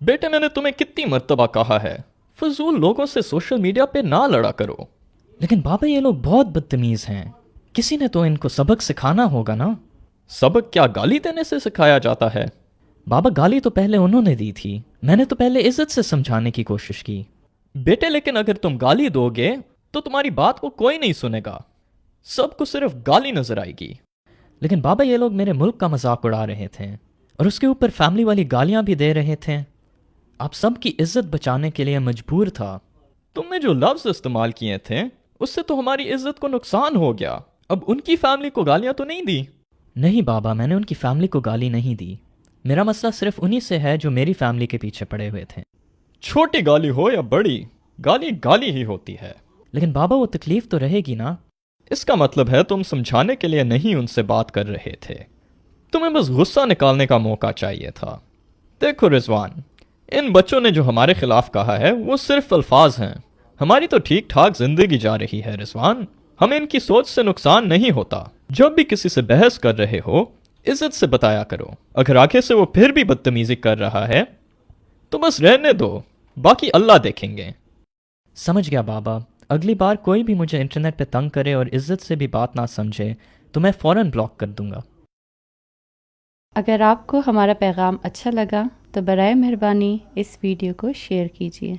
بیٹے میں نے تمہیں کتنی مرتبہ کہا ہے فضول لوگوں سے سوشل میڈیا پہ نہ لڑا کرو. لیکن بابا یہ لوگ بہت بدتمیز ہیں، کسی نے تو ان کو سبق سکھانا ہوگا نا. سبق کیا گالی دینے سے سکھایا جاتا ہے؟ بابا گالی تو پہلے انہوں نے دی تھی، میں نے تو پہلے عزت سے سمجھانے کی کوشش کی. بیٹے لیکن اگر تم گالی دو گے تو تمہاری بات کو کوئی نہیں سنے گا، سب کو صرف گالی نظر آئے گی. لیکن بابا یہ لوگ میرے ملک کا مذاق اڑا رہے تھے اور اس کے اوپر فیملی والی گالیاں بھی دے رہے تھے. آپ سب کی عزت بچانے کے لیے مجبور تھا. تم نے جو لفظ استعمال کیے تھے اس سے تو ہماری عزت کو نقصان ہو گیا. اب ان کی فیملی کو گالیاں تو نہیں دی؟ نہیں بابا، میں نے ان کی فیملی کو گالی نہیں دی. میرا مسئلہ صرف انہی سے ہے جو میری فیملی کے پیچھے پڑے ہوئے تھے. چھوٹی گالی ہو یا بڑی، گالی گالی ہی ہوتی ہے. لیکن بابا وہ تکلیف تو رہے گی نا. اس کا مطلب ہے تم سمجھانے کے لیے نہیں ان سے بات کر رہے تھے، تمہیں بس غصہ نکالنے کا موقع چاہیے تھا. دیکھو رضوان، ان بچوں نے جو ہمارے خلاف کہا ہے وہ صرف الفاظ ہیں، ہماری تو ٹھیک ٹھاک زندگی جا رہی ہے رضوان. ہمیں ان کی سوچ سے نقصان نہیں ہوتا. جب بھی کسی سے بحث کر رہے ہو عزت سے بتایا کرو. اگر آگے سے وہ پھر بھی بدتمیزی کر رہا ہے تو بس رہنے دو، باقی اللہ دیکھیں گے. سمجھ گیا بابا، اگلی بار کوئی بھی مجھے انٹرنیٹ پہ تنگ کرے اور عزت سے بھی بات نہ سمجھے تو میں فوراً بلاک کر دوں گا. اگر آپ کو ہمارا پیغام اچھا لگا تو برائے مہربانی اس ویڈیو کو شیئر کیجیے.